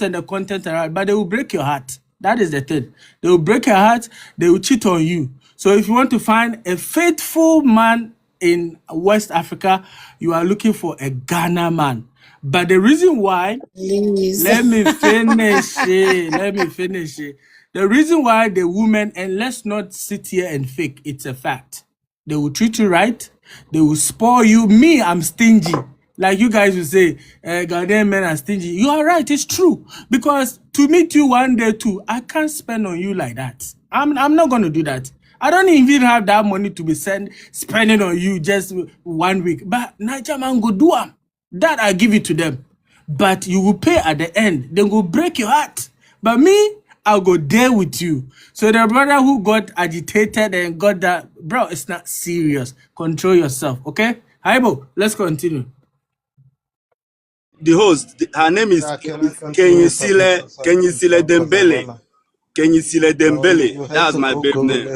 and the content around, but they will break your heart. That is the thing. They will break your heart. They will cheat on you. So if you want to find a faithful man in West Africa, you are looking for a Ghana man. But the reason why, Please. let me finish it. Let me finish it. The reason why the women, and let's not sit here and fake, it's a fact. They will treat you right. They will spoil you. Me, I'm stingy. Like you guys will say, Ghanaian men are stingy. You are right, it's true. Because to meet you one day too, I can't spend on you like that. I'm not going to do that. I don't even have that money to be spending on you just 1 week. But Niger man go do am. That I give it to them. But you will pay at the end. They will break your heart. But me, I'll go there with you. So the brother who got agitated and got that, bro, it's not serious. Control yourself, okay? Haibo, let's continue. The host, her name is Kenyisile Dembele. Kenyisile Dembele. That's my baby name.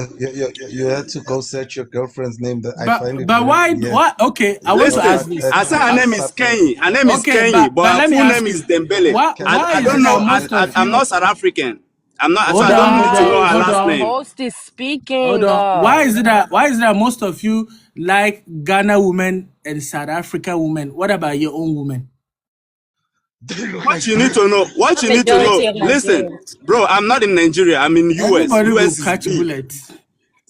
You had to go search your girlfriend's name. I find it. But why? What? Okay, I want to ask this. I said her name is Kenyi. Her name is Kenyi, but her full name is Dembele. I don't know. I'm not South African. I'm not. So I don't need to know her last name. Host is speaking. Hold on. Why is it that most of you like Ghana women and South Africa women? What about your own women? What you need to know. What you need to know. Listen, bro. I'm not in Nigeria. I'm in US. Everybody US will catch is big. bullets.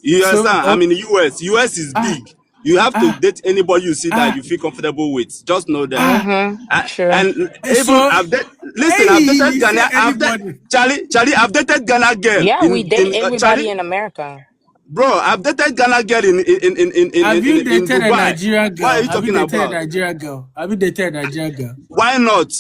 You understand? I'm in the US. US is big. You have to date anybody you see that you feel comfortable with. Just know that. Sure. And even I've dated Ghana. Charlie, I've dated Ghana girl. Yeah, we date everybody in America. Bro, I've dated Ghana girl in Have you dated Dubai. a Nigerian girl? What are you talking about? Have you dated a Nigerian girl? Why not?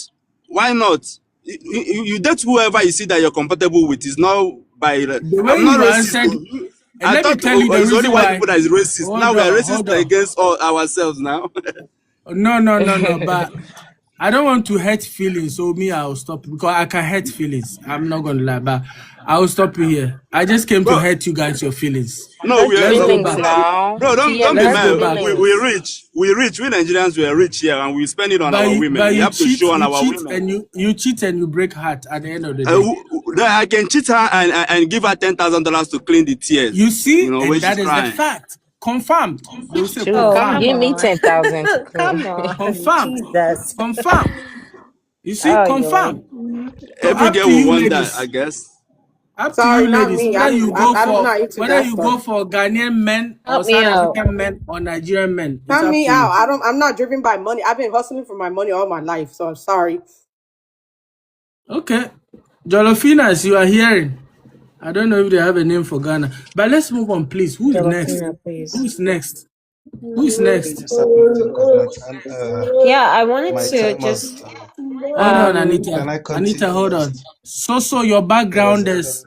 Why not? You date whoever you see that you're compatible with. Is not by. I'm not racist. I thought it's only white people that is racist. Now we are racist against all ourselves now. No. But I don't want to hurt feelings, so me, I'll stop because I can hurt feelings. I'm not gonna lie, but I will stop you here. I just came to hurt you guys your feelings. No, we are now. Bro, don't be mad. We're rich. We Nigerians, we are rich here, and we spend it on our women. We have to show on our women. And you cheat and you break heart at the end of the day. I can cheat her and give her $10,000 to clean the tears. You see, and that is the fact. Confirmed. They will say, come give me 10,000. Come on. Confirmed. Jesus. Confirmed. You see, confirmed. Every girl will want that, I guess. Up to you, ladies. Whether you go for Ghanaian men or South African men or Nigerian men. Count me out. I'm not driven by money. I've been hustling for my money all my life, so I'm sorry. Okay. Jolofinas, you are hearing. I don't know if they have a name for Ghana. But let's move on, please. Who's next? Who's next? Who's next? Yeah, I wanted to just... Hold on, Anita. Anita, hold on. So your background, there's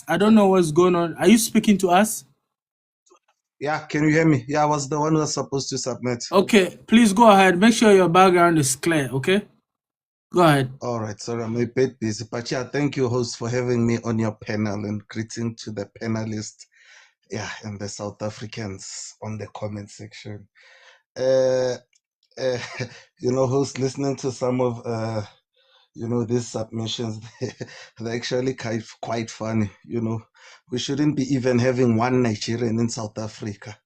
I don't know what's going on. Are you speaking to us? Yeah, can you hear me? Yeah, I was the one who was supposed to submit. Okay, please go ahead. Make sure your background is clear, okay? Go ahead. All right, sorry, I'm a bit busy. But yeah, thank you, host, for having me on your panel, and greeting to the panelists, and the South Africans on the comment section. Host, listening to some of these submissions, they're actually quite funny. We shouldn't be even having one Nigerian in South Africa,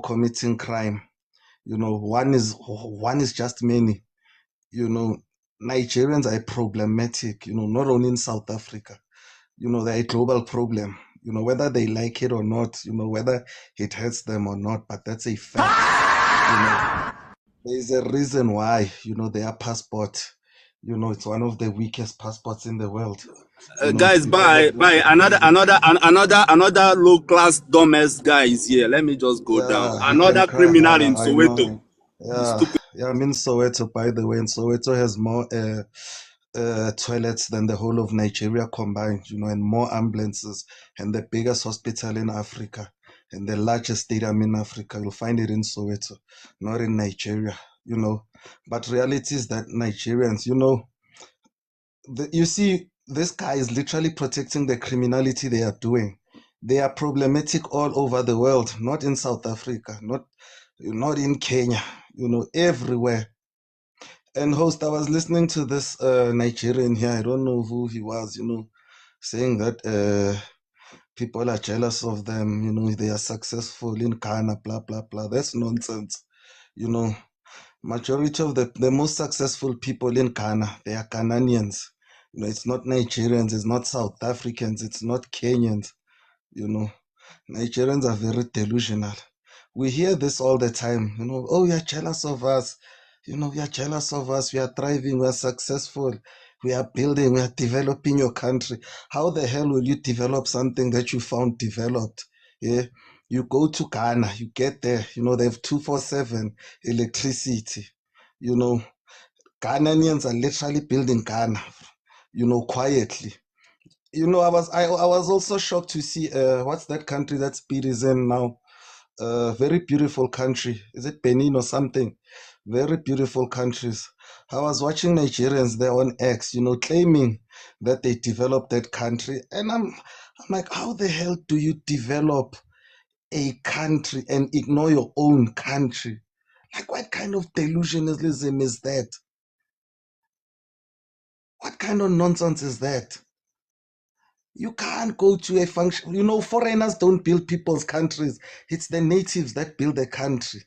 committing crime. One is just many. Nigerians are problematic, not only in South Africa. They're a global problem, whether they like it or not, whether it hurts them or not, but that's a fact. There's a reason why, their passport, it's one of the weakest passports in the world. Guys, bye. Another low class dumbass guy is here. Let me just go down. Another criminal in Soweto. I'm in Soweto, by the way, and Soweto has more toilets than the whole of Nigeria combined, and more ambulances, and the biggest hospital in Africa, and the largest stadium in Africa. You'll find it in Soweto, not in Nigeria, But reality is that Nigerians, you see, this guy is literally protecting the criminality they are doing. They are problematic all over the world, not in South Africa, not in Kenya, everywhere. And host, I was listening to this Nigerian here. I don't know who he was, saying that people are jealous of them, they are successful in Ghana, blah, blah, blah. That's nonsense. Majority of the most successful people in Ghana, they are Ghanaians. It's not Nigerians, it's not South Africans, it's not Kenyans. Nigerians are very delusional. We hear this all the time, oh, you're jealous of us. You're jealous of us. We are thriving, we are successful, we are building, we are developing your country. How the hell will you develop something that you found developed? Yeah. You go to Ghana, you get there, they have 247 electricity. Ghanaians are literally building Ghana, quietly. I was also shocked to see what's that country that Speed is in now? Very beautiful country. Is it Benin or something? Very beautiful countries. I was watching Nigerians there on X, claiming that they developed that country, and I'm like, how the hell do you develop a country and ignore your own country? Like, what kind of delusionalism is that? What kind of nonsense is that? You can't go to a function. Foreigners don't build people's countries. It's the natives that build a country.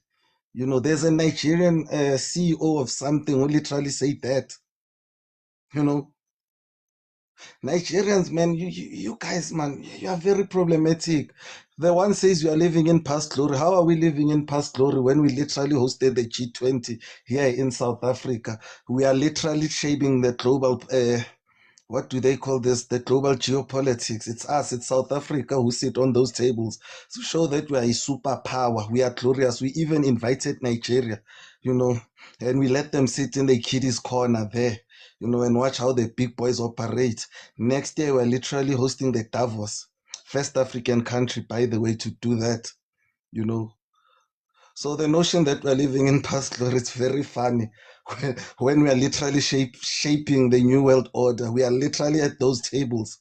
There's a Nigerian CEO of something who literally said that. Nigerians, man, you guys, man, you are very problematic. The one says you are living in past glory. How are we living in past glory when we literally hosted the G20 here in South Africa? We are literally shaping the global what do they call this? The global geopolitics. It's us, it's South Africa who sit on those tables to show that we are a superpower. We are glorious. We even invited Nigeria, and we let them sit in the kiddies' corner there, and watch how the big boys operate. Next year, we're literally hosting the Davos, first African country, by the way, to do that, So the notion that we're living in past glory is very funny. When we are literally shaping the new world order, we are literally at those tables.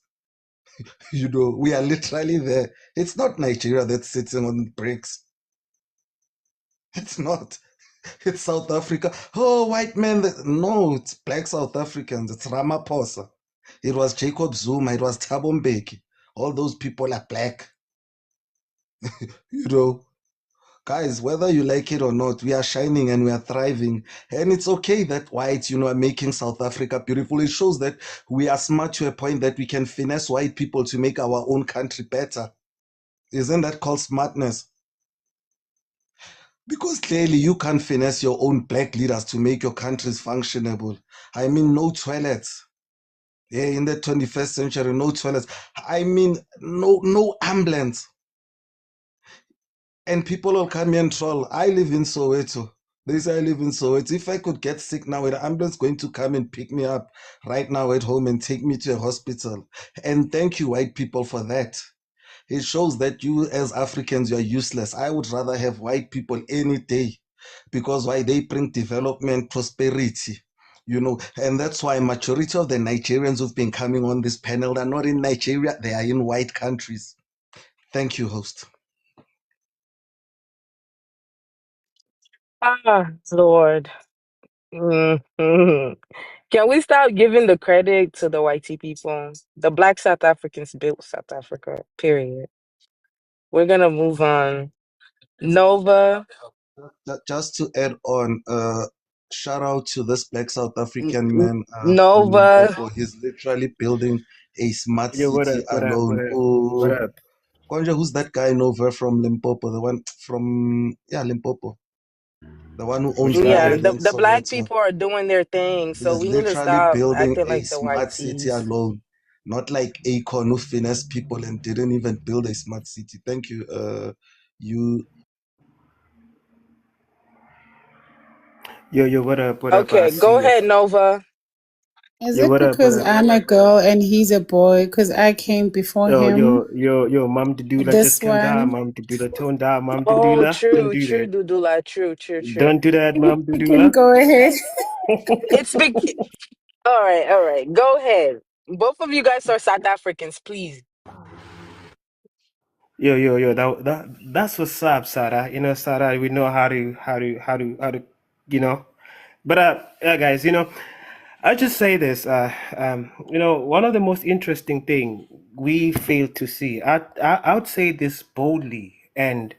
We are literally there. It's not Nigeria that's sitting on bricks. It's not. It's South Africa. Oh, white men. No, it's black South Africans. It's Ramaphosa. It was Jacob Zuma. It was Thabo Mbeki. All those people are black. you know. Guys, whether you like it or not, we are shining and we are thriving. And it's okay that whites, are making South Africa beautiful. It shows that we are smart to a point that we can finesse white people to make our own country better. Isn't that called smartness? Because clearly you can't finesse your own black leaders to make your countries functionable. I mean, no toilets. Yeah, in the 21st century, no toilets. I mean, no ambulance. And people will come here and troll. I live in Soweto. They say I live in Soweto. If I could get sick now, an ambulance going to come and pick me up right now at home and take me to a hospital. And thank you, white people, for that. It shows that you as Africans, you are useless. I would rather have white people any day because why they bring development, prosperity, and that's why majority of the Nigerians who've been coming on this panel are not in Nigeria, they are in white countries. Thank you, host. Lord. Mhm. Can we stop giving the credit to the whitey people? The black South Africans built South Africa, period. We're gonna move on. Nova. Just to add on, shout out to this black South African man from Nova. Limpopo. He's literally building a smart Yo, what city up? What up? alone. What up? Oh, What up? Konja, who's that guy Nova from Limpopo? The one from Limpopo. The one who owns Which guy? Yeah, land the, in the black Soweto. people are doing their thing, so He's we need to literally stop building acting a like the smart city whiteys. alone. Not like Akon who finessed people and didn't even build a smart city. Thank you. Yo, what up? What up? I Okay, go see you. ahead, Nova. Is Yo, it what up? What because up? I'm a girl and he's a boy? Because I came before him. Mom Dudula This just came down. one. Mom Dudula toned down. Mom Oh, Dudula, don't true, do true, that. Dudula, true, true, true. Don't do that, Mom You can Dudula. go ahead. It's big. All right. Go ahead. Both of you guys are South Africans, please. Yo. That's what's up, Sarah. Sarah, we know how to, you know, But yeah, guys, I just say this. One of the most interesting thing we fail to see. I would say this boldly, and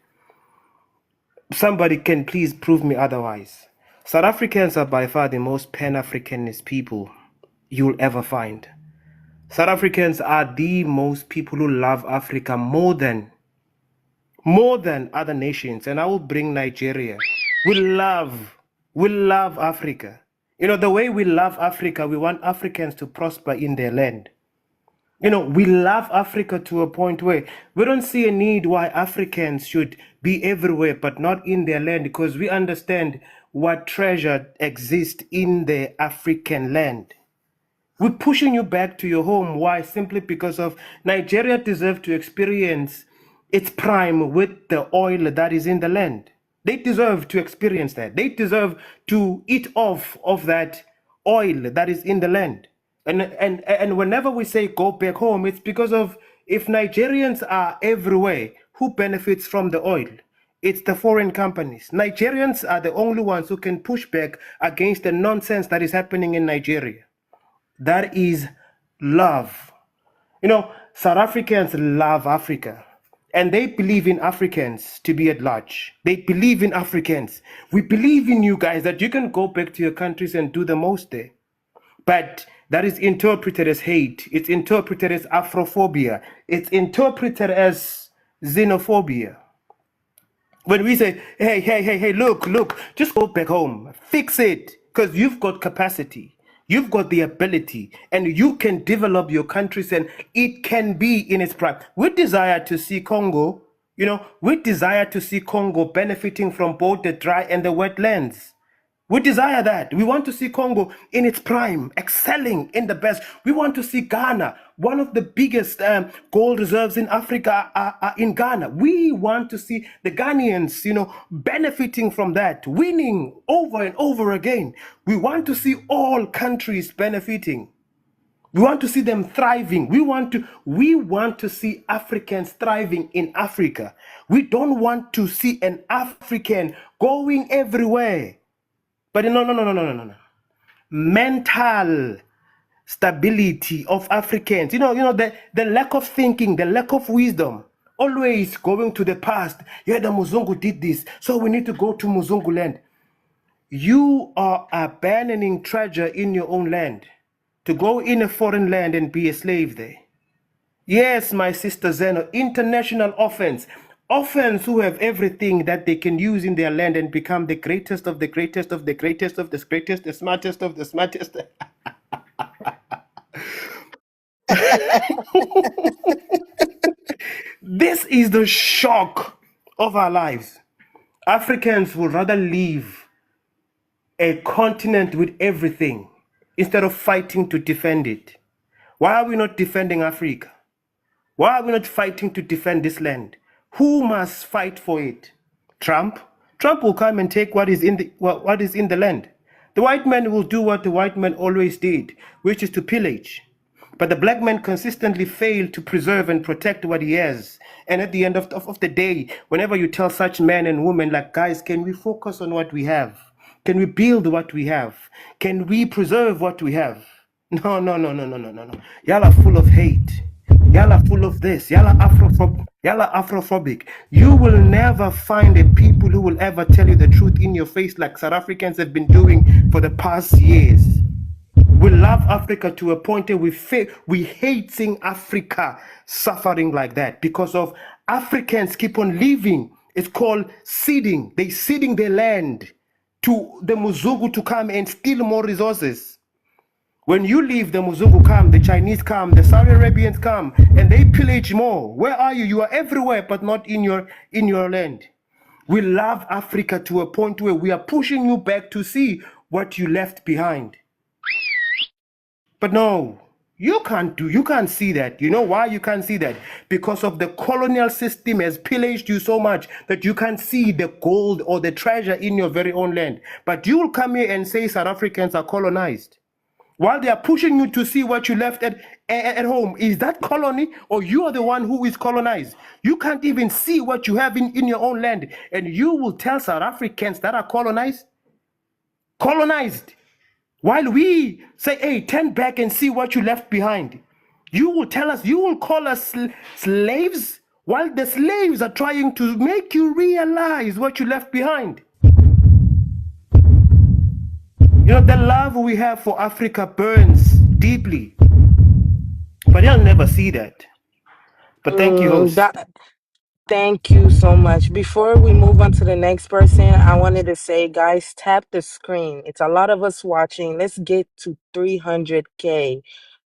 somebody can please prove me otherwise. South Africans are by far the most Pan-Africanist people you'll ever find. South Africans are the most people who love Africa more than other nations, and I will bring Nigeria. We love Africa. The way we love Africa, we want Africans to prosper in their land. We love Africa to a point where we don't see a need why Africans should be everywhere but not in their land, because we understand what treasure exists in the African land. We're pushing you back to your home. Why? Simply because of Nigeria deserves to experience its prime with the oil that is in the land. They deserve to experience that. They deserve to eat off of that oil that is in the land. And whenever we say go back home, it's because of, if Nigerians are everywhere, who benefits from the oil? It's the foreign companies. Nigerians are the only ones who can push back against the nonsense that is happening in Nigeria. That is love. South Africans love Africa, and they believe in Africans to be at large. They believe in Africans. We believe in you guys, that you can go back to your countries and do the most there. But that is interpreted as hate. It's interpreted as Afrophobia. It's interpreted as xenophobia. When we say, hey, look, just go back home, fix it, because you've got capacity, you've got the ability, and you can develop your countries, and it can be in its prime. We desire to see Congo, we desire to see Congo benefiting from both the dry and the wetlands. We desire that. We want to see Congo in its prime, excelling in the best. We want to see Ghana, one of the biggest gold reserves in Africa, are in Ghana. We want to see the Ghanians, benefiting from that, winning over and over again. We want to see all countries benefiting. We want to see them thriving. We want to see Africans thriving in Africa. We don't want to see an African going everywhere. But no. Mental stability of Africans, the lack of thinking, the lack of wisdom, always going to the past. Yeah, the Muzungu did this, so we need to go to Muzungu land. You are abandoning treasure in your own land to go in a foreign land and be a slave there. Yes, my sister Zeno, international offense. Orphans who have everything that they can use in their land and become the greatest of the greatest of the greatest of the greatest, the smartest of the smartest. This is the shock of our lives. Africans would rather leave a continent with everything instead of fighting to defend it. Why are we not defending Africa? Why are we not fighting to defend this land? Who must fight for it? Trump? Trump will come and take what is in the land. The white man will do what the white man always did, which is to pillage. But the black man consistently failed to preserve and protect what he has. And at the end of the day, whenever you tell such men and women, like, guys, can we focus on what we have? Can we build what we have? Can we preserve what we have? No. Y'all are full of hate. Y'all are full of this. Y'all are Afrophobic. You will never find a people who will ever tell you the truth in your face like South Africans have been doing for the past years. We love Africa to a point where we hate seeing Africa suffering like that because of Africans keep on leaving. It's called ceding. They ceding their land to the Muzungu to come and steal more resources. When you leave, the Muzungu come, the Chinese come, the Saudi Arabians come, and they pillage more. Where are you? You are everywhere, but not in your land. We love Africa to a point where we are pushing you back to see what you left behind. But no, you can't see that. You know why you can't see that? Because of the colonial system has pillaged you so much that you can't see the gold or the treasure in your very own land. But you will come here and say South Africans are colonized. While they are pushing you to see what you left at home. Is that colony, or you are the one who is colonized? You can't even see what you have in your own land, and you will tell South Africans that are colonized? colonized. While we say, hey, turn back and see what you left behind. You will tell us, you will call us slaves, while the slaves are trying to make you realize what you left behind. You know, the love we have for Africa burns deeply, but they'll never see that. But thank you, host. Thank you so much. Before we move on to the next person, I wanted to say, guys, tap the screen. It's a lot of us watching. Let's get to 300K.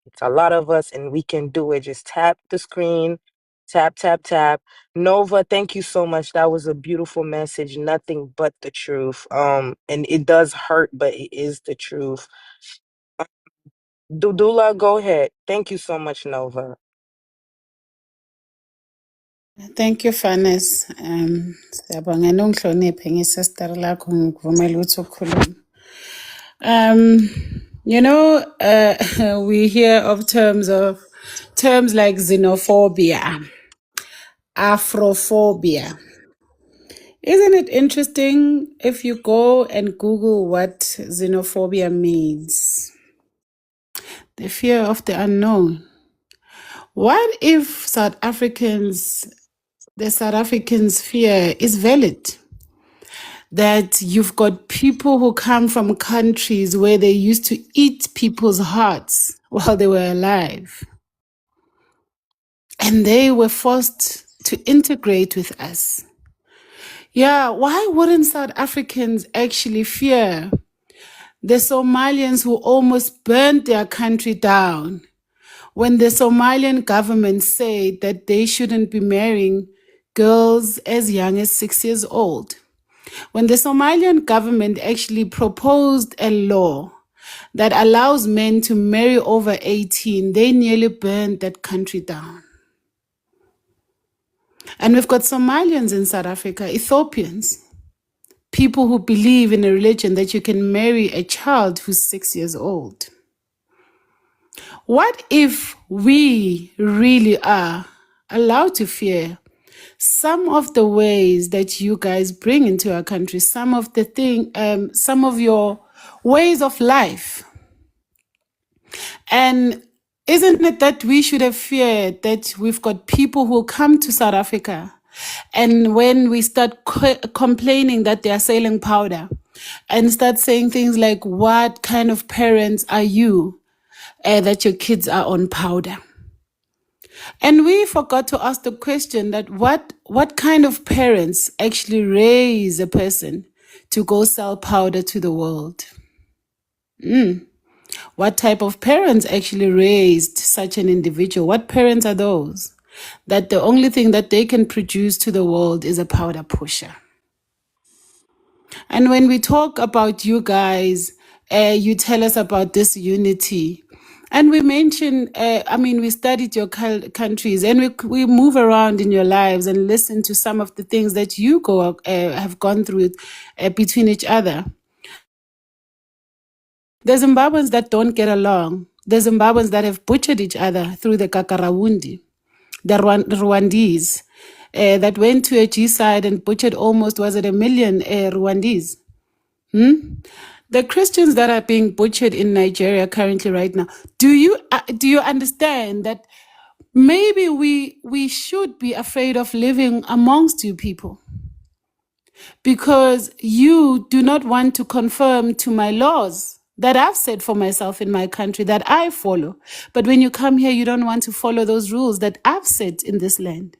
It's a lot of us, and we can do it. Just tap the screen. Tap, tap, tap. Nova, thank you so much. That was a beautiful message. Nothing but the truth. And it does hurt, but it is the truth. Dudula, go ahead. Thank you so much, Nova. Thank you, Fanes. Siyabonga nongihloniphe nge-sister lakho ngikuvumela ukuthi ukhulume. You know, we hear of terms like xenophobia, Afrophobia. Isn't it interesting if you go and Google what xenophobia means? The fear of the unknown. What if the South Africans' fear is valid? That you've got people who come from countries where they used to eat people's hearts while they were alive. And they were forced to integrate with us. Yeah, why wouldn't South Africans actually fear the Somalians who almost burned their country down when the Somalian government said that they shouldn't be marrying girls as young as 6 years old? When the Somalian government actually proposed a law that allows men to marry over 18, they nearly burned that country down. And we've got Somalians in South Africa, Ethiopians, people who believe in a religion that you can marry a child who's 6 years old. What if we really are allowed to fear some of the ways that you guys bring into our country, some of your ways of life? And isn't it that we should have feared that we've got people who come to South Africa, and when we start complaining that they are selling powder and start saying things like, what kind of parents are you that your kids are on powder? And we forgot to ask the question that what kind of parents actually raise a person to go sell powder to the world? What type of parents actually raised such an individual? What parents are those that the only thing that they can produce to the world is a powder pusher? And when we talk about you guys, you tell us about this unity. And we mention, we studied your countries, and we move around in your lives and listen to some of the things that you have gone through between each other. The Zimbabweans that don't get along, the Zimbabweans that have butchered each other through the Kakarawundi, the Rwandese that went to a G-side and butchered almost, 1 million Rwandese? The Christians that are being butchered in Nigeria currently right now, do you understand that maybe we should be afraid of living amongst you people? Because you do not want to conform to my laws that I've set for myself in my country that I follow. But when you come here, you don't want to follow those rules that I've set in this land.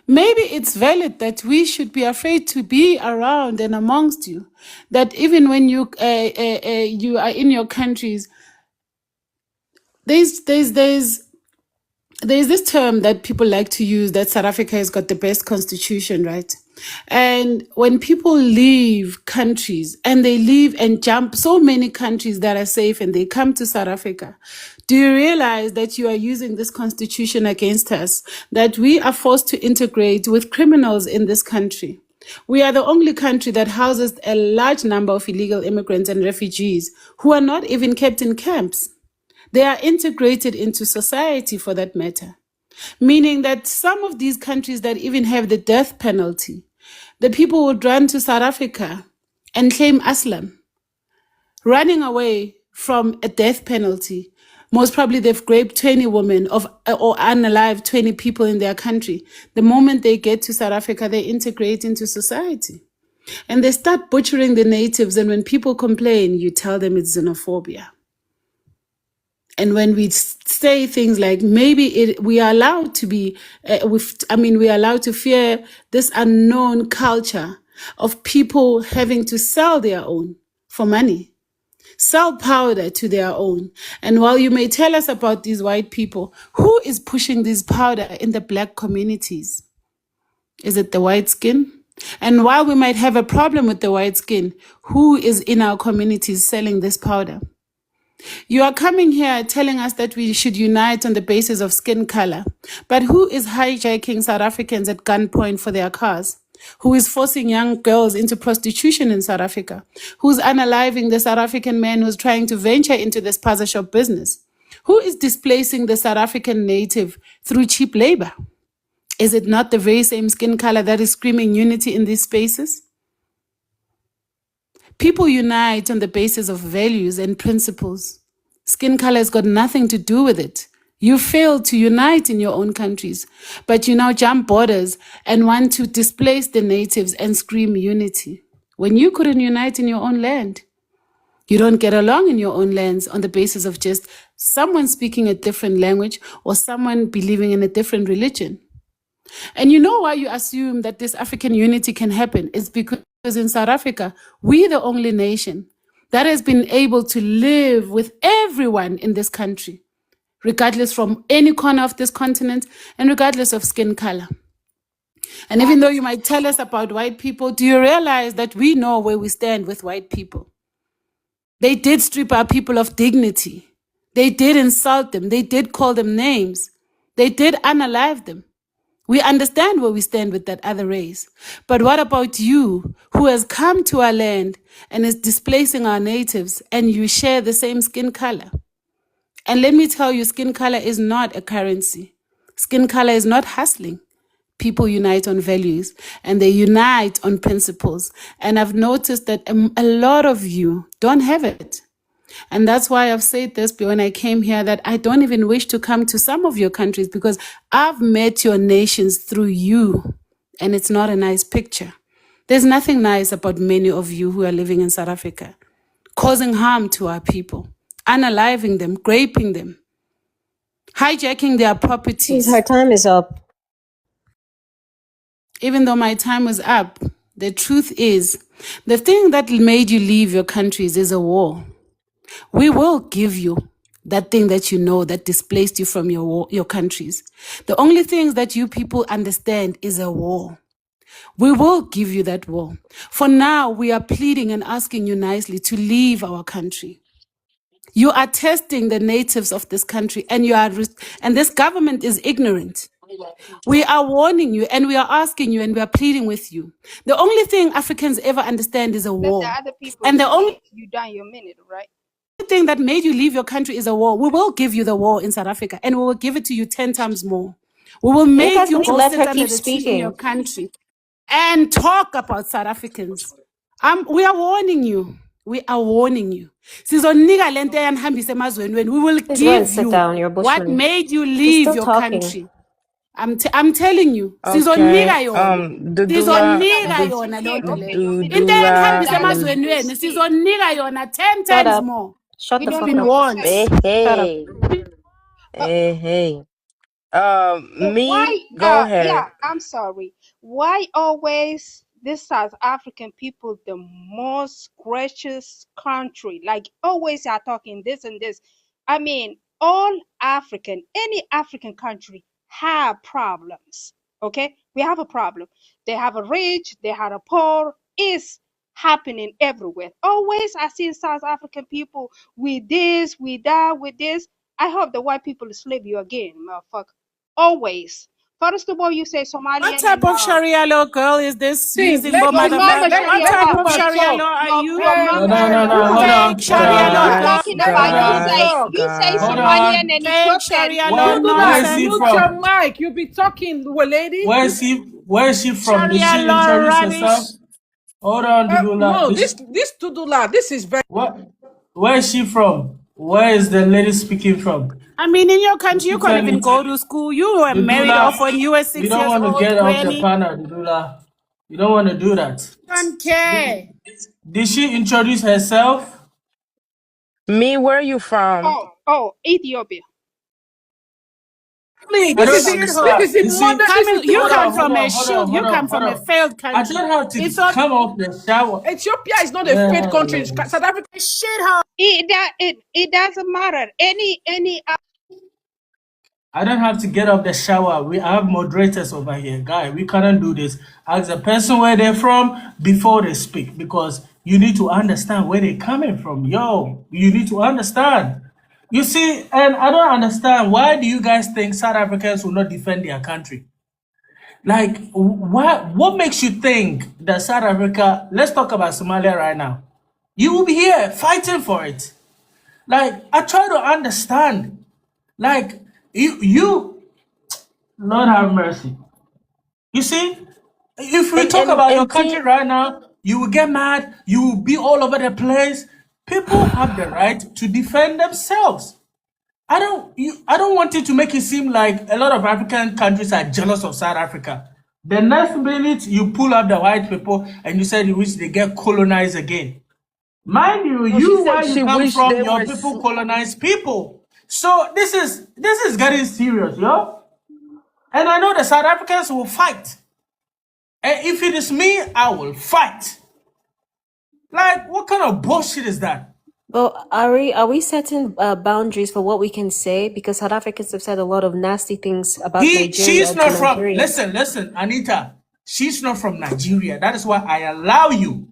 Maybe it's valid that we should be afraid to be around and amongst you. That even when you are in your countries, there's this term that people like to use, that South Africa has got the best constitution, right? And when people leave countries and they leave and jump so many countries that are safe and they come to South Africa, do you realize that you are using this constitution against us? That we are forced to integrate with criminals in this country. We are the only country that houses a large number of illegal immigrants and refugees who are not even kept in camps. They are integrated into society, for that matter. Meaning that some of these countries that even have the death penalty, the people would run to South Africa and claim asylum, running away from a death penalty. Most probably they've raped 20 women or unalived 20 people in their country. The moment they get to South Africa, they integrate into society. And they start butchering the natives. And when people complain, you tell them it's xenophobia. And when we say things like maybe we are allowed to be, we are allowed to fear this unknown culture of people having to sell their own for money, sell powder to their own. And while you may tell us about these white people, who is pushing this powder in the black communities? Is it the white skin? And while we might have a problem with the white skin, who is in our communities selling this powder? You are coming here telling us that we should unite on the basis of skin color. But who is hijacking South Africans at gunpoint for their cars? Who is forcing young girls into prostitution in South Africa? Who's unaliving the South African man who's trying to venture into this spaza shop business? Who is displacing the South African native through cheap labor? Is it not the very same skin color that is screaming unity in these spaces? People unite on the basis of values and principles. Skin color has got nothing to do with it. You failed to unite in your own countries, but you now jump borders and want to displace the natives and scream unity. When you couldn't unite in your own land, you don't get along in your own lands on the basis of just someone speaking a different language or someone believing in a different religion. And you know why you assume that this African unity can happen? It's because in South Africa, we're the only nation that has been able to live with everyone in this country, regardless from any corner of this continent and regardless of skin color. And even though you might tell us about white people, do you realize that we know where we stand with white people? They did strip our people of dignity. They did insult them. They did call them names. They did unalive them. We understand where we stand with that other race. But what about you, who has come to our land and is displacing our natives, and you share the same skin color? And let me tell you, skin color is not a currency. Skin color is not hustling. People unite on values and they unite on principles. And I've noticed that a lot of you don't have it. And that's why I've said this when I came here, that I don't even wish to come to some of your countries because I've met your nations through you. And it's not a nice picture. There's nothing nice about many of you who are living in South Africa, causing harm to our people, unaliving them, raping them, hijacking their properties. Her time is up. Even though my time was up, the truth is, the thing that made you leave your countries is a war. We will give you that thing that you know that displaced you from your countries. The only things that you people understand is a war. We will give you that war. For now, we are pleading and asking you nicely to leave our country. You are testing the natives of this country, and and this government is ignorant. We are warning you, and we are asking you, and we are pleading with you. The only thing Africans ever understand is a war. And the only you done your minute, right? thing that made you leave your country is a war. We will give you the war in South Africa, and we will give it to you 10 times more. We will make you all sit under the tree in your country and talk about South Africans. We are warning you. We are warning you. We will give you what made you leave your country. I'm telling you. Okay. Sizonika yona 10 times more. Shut the fuck been up. warned. Hey. Go ahead. Yeah, I'm sorry. Why always this South African people the most gracious country? Like always are talking this and this. I mean, all African, any African country have problems. Okay? We have a problem. They have a rich, they have a poor. It's happening everywhere. Always I see South African people with this, with that, with this. I hope the white people slave you again, motherfucker. Always. First of all, you say Somalia. What type of Sharia law, girl, is this? Using what type of Sharia law are you? No. Sharia law. Talking about you say Somalian and Sharia law. Where is he from? Your mic. You be talking, lady. Where is she from? Is she Sharia law introduce rubbish. herself? Hold on, Dudula. No, this Tudula, this is very. What? Where is she from? Where is the lady speaking from? I mean, in your Did country, you she can't tell even you? go to school. You were married off Dudula, when you were you 6 don't years want to old, get off the Granny. panel, Dudula. You don't want to do that. Don't care. Did she introduce herself? Me, where are you from? Oh, Ethiopia. Me, I this don't is this understand. is the You see, mother. This is Coming, the you hold mother. come on, hold from a on, hold on, shield. You hold on, come hold from a on. failed I country. don't have to It's all come off the shower. Ethiopia is not a failed country. South Africa. a shithole. It doesn't matter. Any I don't have to get off the shower. We have moderators over here. Guy, we cannot do this. Ask the person where they're from before they speak because you need to understand where they're coming from. Yo, you need to understand. You see, and I don't understand why do you guys think South Africans will not defend their country? Like, what makes you think that South Africa, let's talk about Somalia right now. You will be here fighting for it. Like, I try to understand. Like, Lord have mercy. You see, if we And talk and about your and country T right now, you will get mad, you will be all over the place. People have the right to defend themselves. I don't want it to make it seem like a lot of African countries are jealous of South Africa. The next minute you pull up the white people and you said you wish they get colonized again. Mind you, oh, she you said where you she come wished from, they your were people colonize people. So this is getting serious, yo. And I know the South Africans will fight. And if it is me, I will fight. Like, what kind of bullshit is that? Well, are we setting boundaries for what we can say? Because South Africans have said a lot of nasty things about She's Nigeria to not from, Nigerians. listen, Anita. She's not from Nigeria. That is why I allow you.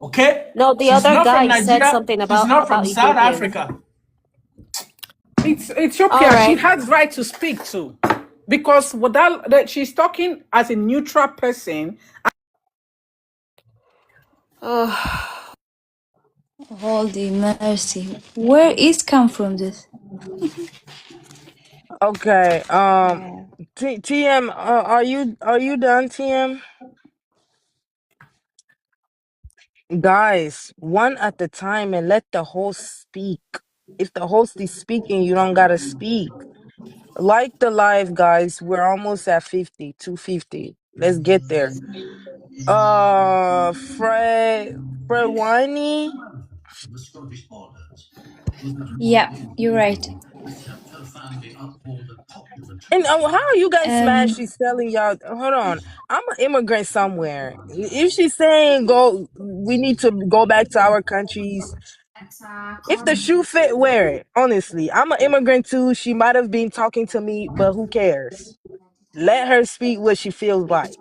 Okay? No, the She's other not from guy said Nigeria. something She's not from about South Ethiopians. Africa. It's All Ethiopia. She right. has right to speak to, because that she's talking as a neutral person. Oh, Holy mercy. Where is come from this? okay. Yeah. TM, are you done, TM? Guys, one at a time and let the host speak. If the host is speaking, you don't gotta speak. Like the live, guys. We're almost at 50, 250. Let's get there. Fred Winey. Yeah, you're right. And how are you guys mad Um, she's telling y'all, hold on, I'm an immigrant somewhere. If she's saying we need to go back to our countries, if the shoe fit, wear it. Honestly, I'm an immigrant too. She might have been talking to me, but who cares? Let her speak what she feels like.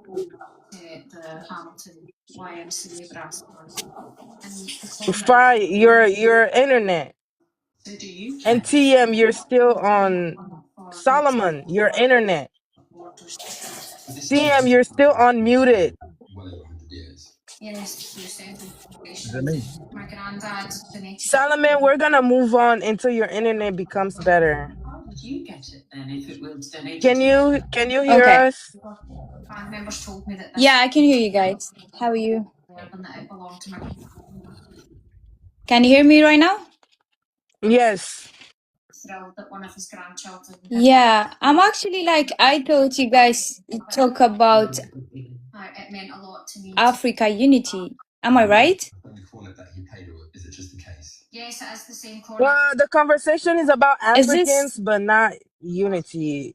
Fry your internet. And TM, you're still on. Solomon, your internet. TM, you're still unmuted. Is it me? Solomon, we're gonna move on until your internet becomes better. Can you hear okay. us? Yeah, I can hear you guys. How are you? Can you hear me right now? Yes. Yeah, I'm actually like, I thought you guys talk about Africa unity. Am I right? Well, the conversation is about Is this Africans, but not unity.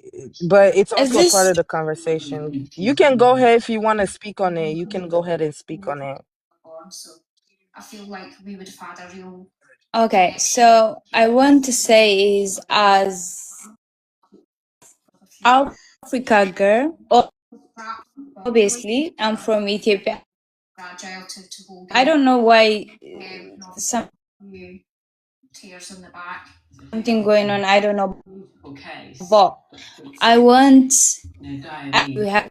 But it's is also a part this of the conversation. You can go ahead if you want to speak on it. You can go ahead and speak on it. okay? So I want to say is as Africa girl, obviously I'm from Ethiopia. I don't know why something going on. I don't know, but I want to have.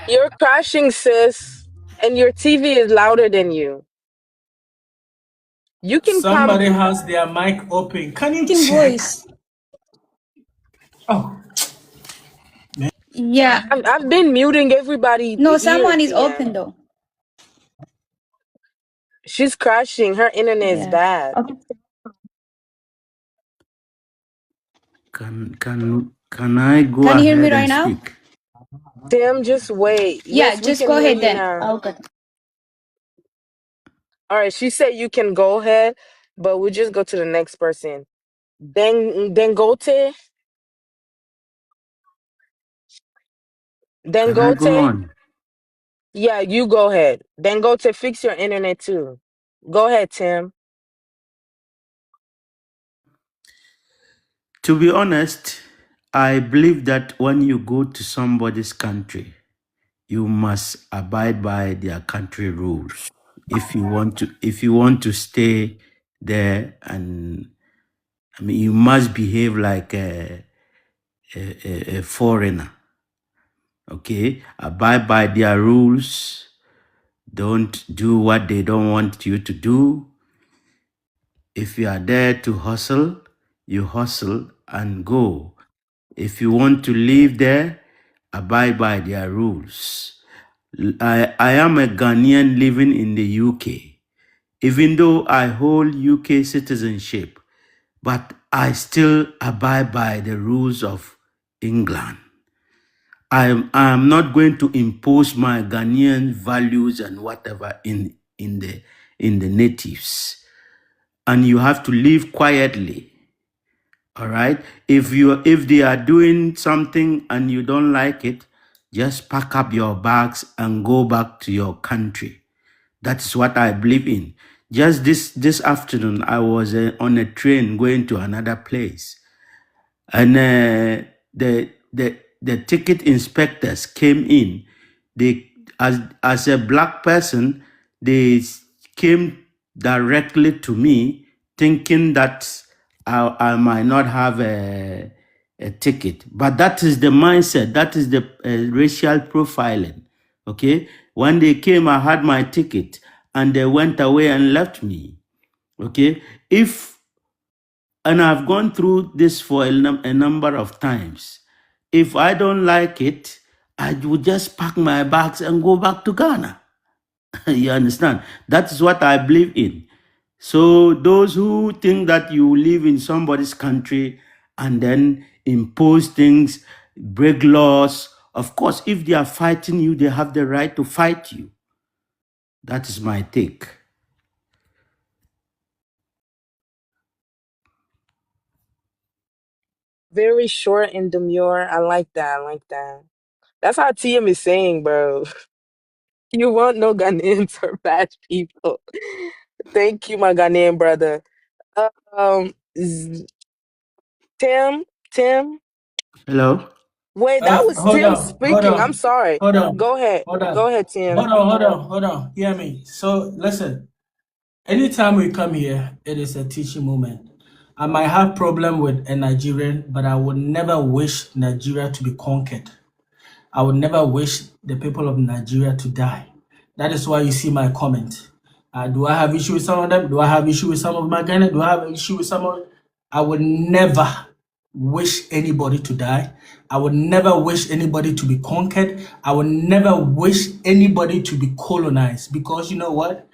You're crashing, sis, and your TV is louder than you. You can come. Somebody has their mic open. Can you check? Voice. Oh, Yeah. I've been muting everybody No, here, someone is open TM. though. She's crashing. Her internet is Yeah. bad. Okay. Can I go Can you hear me ahead right and now? speak? Tim, just wait. Yeah, Yes, we just can go hear ahead you then. now. Okay. All right, she said you can go ahead, but we'll just go to the next person. Dangote, Can I go Dangote. on? Yeah, you go ahead. Dangote, fix your internet too. Go ahead, Tim. To be honest, I believe that when you go to somebody's country, you must abide by their country rules. If you want to stay there, and I mean, you must behave like a foreigner. Okay, abide by their rules. Don't do what they don't want you to do. If you are there to hustle, you hustle and go. If you want to live there, abide by their rules. I am a Ghanaian living in the UK. Even though I hold UK citizenship, but I still abide by the rules of England. I am not going to impose my Ghanaian values and whatever in the natives. And you have to live quietly. All right. If they are doing something and you don't like it, just pack up your bags and go back to your country. That's what I believe in. Just this afternoon, I was on a train going to another place, and the ticket inspectors came in. They, as a black person, they came directly to me, thinking that I might not have a ticket. But that is the mindset. That is the racial profiling. Okay, when they came, I had my ticket, and they went away and left me. Okay, and I've gone through this for a number of times. If I don't like it, I would just pack my bags and go back to Ghana. You understand? That is what I believe in. So those who think that you live in somebody's country and then impose things, break laws, of course, if they are fighting you, they have the right to fight you. That is my take. Very short and demure. I like that. I like that. That's how TM is saying, bro. You want no Ghanaians or bad people. Thank you, my Ghanaian brother. Um, Z- Tim, Tim. Hello? Wait, that was Hold Tim on, hold speaking. I'm on, sorry. hold on, Go ahead. hold Go on, ahead, Tim. hold on. Hear me. So listen. Anytime we come here, it is a teaching moment. I might have problem with a Nigerian, but I would never wish Nigeria to be conquered. I would never wish the people of Nigeria to die. That is why you see my comment. Do I have issue with some of them? Do I have issue with some of my Ghana? Do I have issue with some of? I would never wish anybody to die. I would never wish anybody to be conquered. I would never wish anybody to be colonized, because you know what?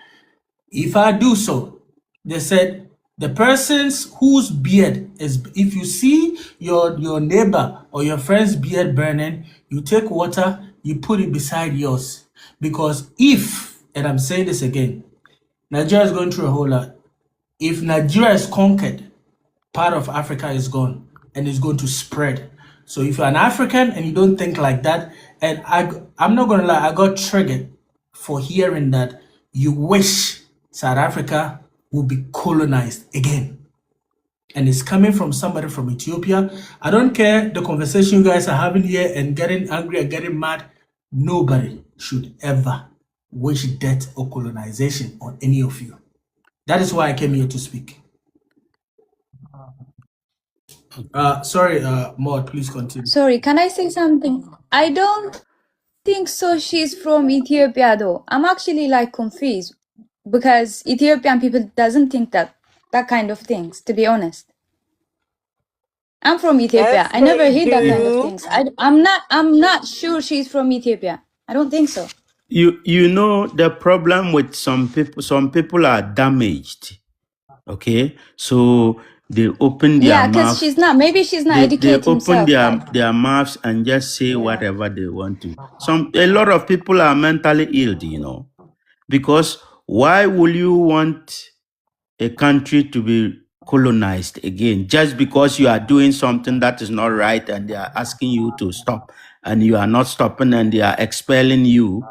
If I do so, they said the persons whose beard is, if you see your neighbor or your friend's beard burning, you take water, you put it beside yours. Because if, and I'm saying this again, Nigeria is going through a whole lot. If Nigeria is conquered, part of Africa is gone and it's going to spread. So if you're an African and you don't think like that, and I'm not gonna lie, I got triggered for hearing that you wish South Africa would be colonized again. And it's coming from somebody from Ethiopia. I don't care the conversation you guys are having here and getting angry and getting mad. Nobody should ever wish death or colonization on any of you. That is why I came here to speak. Sorry, Maud, please continue. Sorry, can I say something? I don't think so she's from Ethiopia though. I'm actually like confused because Ethiopian people doesn't think that kind of things, to be honest. I'm from Ethiopia. Yes, I never they hear that kind of do. things. I'm not sure she's from Ethiopia. I don't think so. You know the problem with some people are damaged. Okay, so they open their Yeah, because mouth. she's not. Maybe she's not They educated open himself. Like, their mouths and just say yeah. whatever they want to. A lot of people are mentally ill, you know, because why will you want a country to be colonized again just because you are doing something that is not right and they are asking you to stop and you are not stopping and they are expelling you?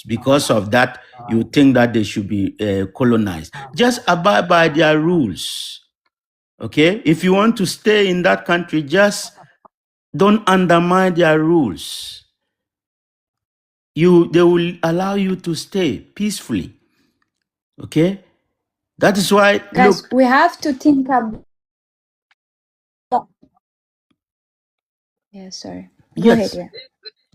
Because of that, you think that they should be colonized? Just abide by their rules. Okay, if you want to stay in that country, just don't undermine their rules. They will allow you to stay peacefully. Okay, that is why, Guys, look. we have to think about. Yeah, sorry. Go ahead. Yes, Yeah.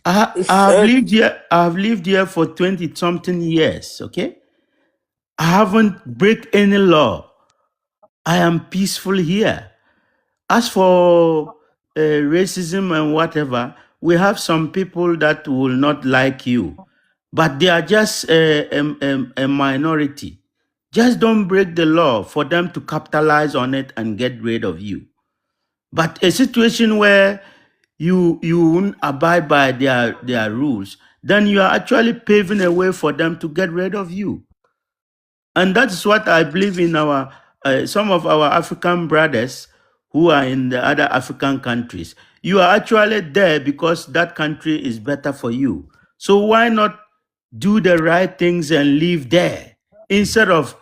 I have lived here. I have lived here for 20 something years. Okay, I haven't break any law. I am peaceful here. As for racism and whatever, we have some people that will not like you, but they are just a minority. Just don't break the law for them to capitalize on it and get rid of you. But a situation where you won't abide by their rules, then you are actually paving a way for them to get rid of you. And that's what I believe in our some of our African brothers who are in the other African countries. You are actually there because that country is better for you. So why not do the right things and live there instead of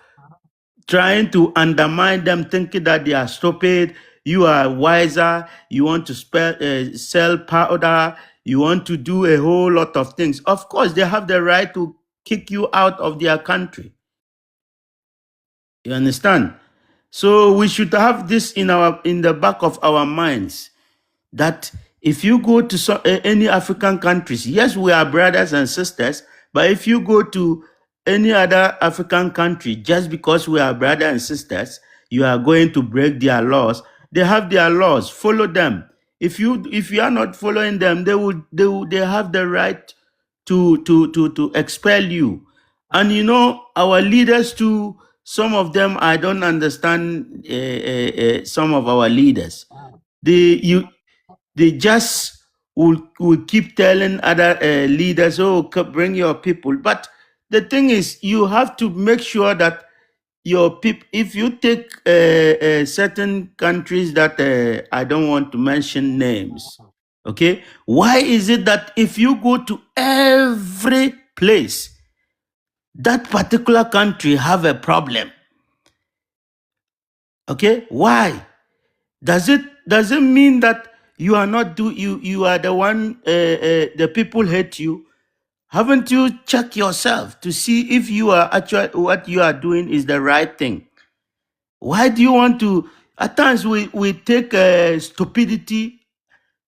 trying to undermine them, thinking that they are stupid, you are wiser, you want to sell powder, you want to do a whole lot of things. Of course, they have the right to kick you out of their country. You understand? So we should have this in the back of our minds that if you go to any African countries, yes, we are brothers and sisters, but if you go to any other African country, just because we are brothers and sisters, you are going to break their laws. They have their laws. Follow them. If you are not following them, they have the right to expel you. And you know, our leaders too, some of them, I don't understand some of our leaders. They just will keep telling other leaders, oh, bring your people. But the thing is, you have to make sure that your people, if you take certain countries that I don't want to mention names, okay? Why is it that if you go to every place, that particular country have a problem? Okay, why? Does it mean that you are not you are the one the people hate you? Haven't you checked yourself to see if you are actually what you are doing is the right thing? Why do you want to? At times we take stupidity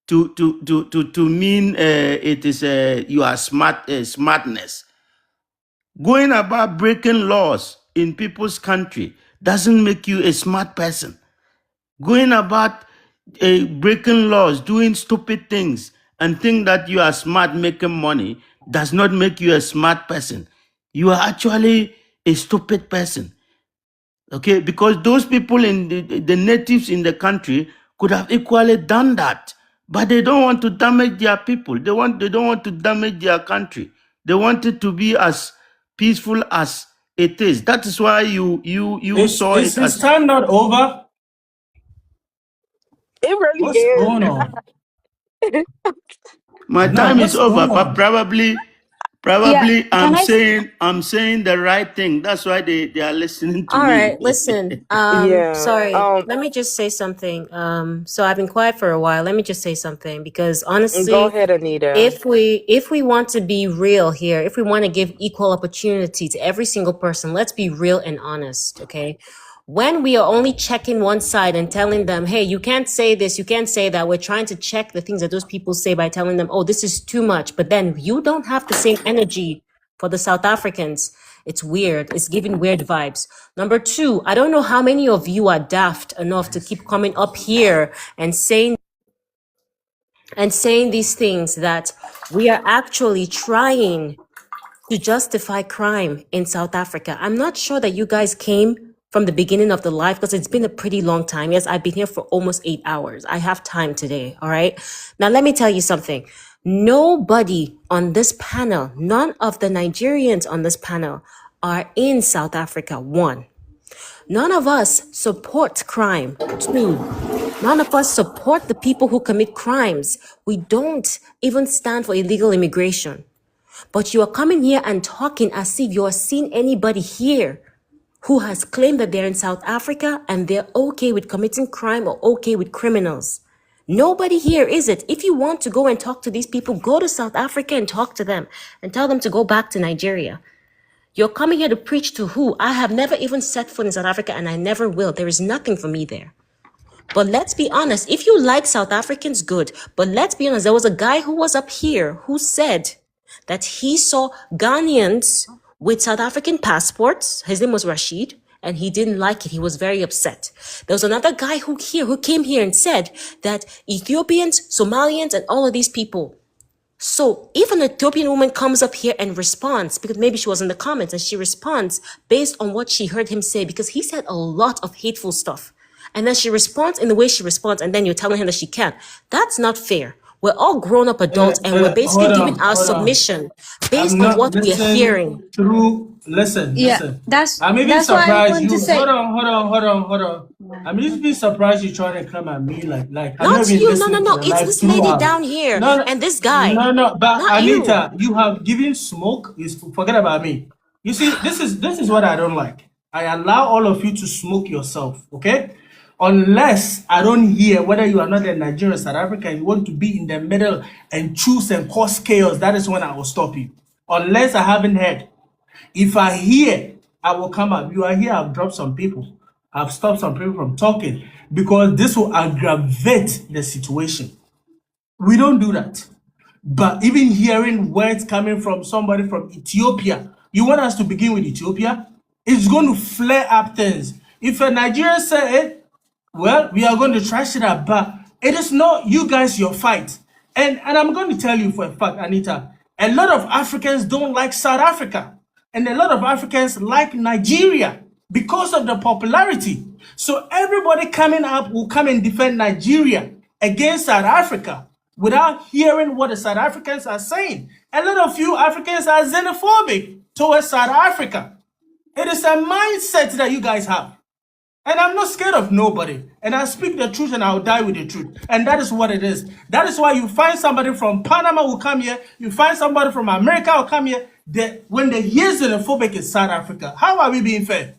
to mean it is you are smartness. Going about breaking laws in people's country doesn't make you a smart person. Going about breaking laws, doing stupid things, and think that you are smart making money does not make you a smart person. You are actually a stupid person. Okay, because those people in the natives in the country could have equally done that, but they don't want to damage their people. They don't want to damage their country. They want it to be as peaceful as it is. That is why you saw Is it his as time not over? It really What's is. going on? my No, time is what's over, going but on? Yeah. probably Can I? I'm saying the right thing. That's why they are listening to All right, me. listen. Yeah. Sorry. Let me just say something. So I've been quiet for a while. Let me just say something because Go honestly, ahead, Anita. if we want to be real here, if we want to give equal opportunity to every single person, let's be real and honest, okay? When we are only checking one side and telling them, hey, you can't say this, you can't say that, we're trying to check the things that those people say by telling them, oh, this is too much. But then you don't have the same energy For the South Africans, it's weird. It's giving weird vibes. Number two, I don't know how many of you are daft enough to keep coming up here and saying these things that we are actually trying to justify crime in South Africa. I'm not sure that you guys came from the beginning of the live because it's been a pretty long time. Yes, I've been here for almost 8 hours. I have time today. All right. Now, let me tell you something. Nobody on this panel, none of the Nigerians on this panel are in South Africa. One, none of us support crime. Two, none of us support the people who commit crimes. We don't even stand for illegal immigration. But you are coming here and talking as if you're seeing anybody here who has claimed that they're in South Africa and they're okay with committing crime or okay with criminals. Nobody here is it. If you want to go and talk to these people, go to South Africa and talk to them and tell them to go back to Nigeria. You're coming here to preach to who? I have never even set foot in South Africa and I never will. There is nothing for me there. But let's be honest, if you like South Africans, good. But let's be honest, there was a guy who was up here who said that he saw Ghanaians with South African passports. His name was Rashid, and he didn't like it. He was very upset. There was another guy who came here and said that Ethiopians, Somalians, and all of these people. So if an Ethiopian woman comes up here and responds, because maybe she was in the comments and she responds based on what she heard him say, because he said a lot of hateful stuff. And then she responds in the way she responds, and then you're telling her that she can't. That's not fair. We're all grown up adults, and we're basically giving our submission based on what we are hearing. Listen. That's I'm even that's what I surprised want you. to say. Hold on. I'm even surprised you trying to come at me like I'm Not not even you. listening No. to the It's live this lady throughout. down here No, and this guy. no. But Not you. Anita, you have given smoke. Forget about me. You see, this is what I don't like. I allow all of you to smoke yourself, okay? Unless I don't hear whether you are not a Nigerian, South Africa, you want to be in the middle and choose and cause chaos, that is when I will stop you. Unless I haven't heard. If I hear, I will come up. You are here, I've dropped some people. I've stopped some people from talking because this will aggravate the situation. We don't do that. But even hearing words coming from somebody from Ethiopia, you want us to begin with Ethiopia? It's going to flare up things. If a Nigerian say it, well, we are going to trash it up, but it is not you guys your fight. And I'm going to tell you for a fact, Anita, a lot of Africans don't like South Africa. And a lot of Africans like Nigeria because of the popularity. So everybody coming up will come and defend Nigeria against South Africa without hearing what the South Africans are saying. A lot of you Africans are xenophobic towards South Africa. It is a mindset that you guys have. And I'm not scared of nobody. And I speak the truth and I'll die with the truth. And that is what it is. That is why you find somebody from Panama who come here. You find somebody from America who come here. When they hear xenophobic in South Africa, how are we being fair?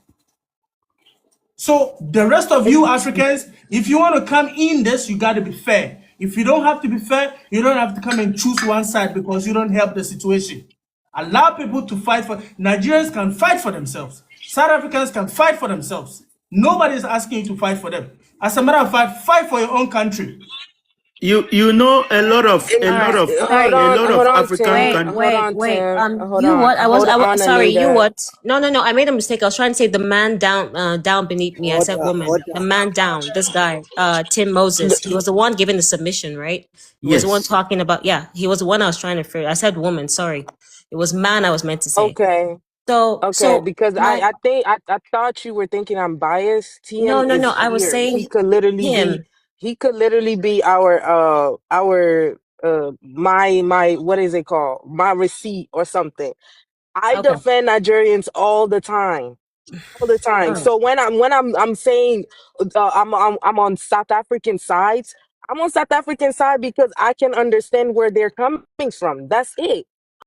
So the rest of you Africans, if you want to come in this, you got to be fair. If you don't have to be fair, you don't have to come and choose one side because you don't help the situation. Allow people to fight for. Nigerians can fight for themselves. South Africans can fight for themselves. Nobody is asking you to fight for them. As a matter of fact, fight for your own country. You know a lot of African countries. Wait. Hold You on. what? I was Hold on, sorry. You Anita. what? No. I made a mistake. I was trying to say the man down beneath me. I said woman. The man down. This guy, Tim Moses. He was the one giving the submission, right? He was the one Yes. talking about. Yeah, he was the one I was trying to refer. I said woman. Sorry, it was man. I was meant to say. Okay. So Because my I think I thought you were thinking I'm biased. TM no. is I was here. saying him. He could literally be our my what is it called? My receipt or something. I Okay. defend Nigerians all the time. All the time. All right. So when I'm saying I'm on South African sides, I'm on South African side because I can understand where they're coming from. That's it.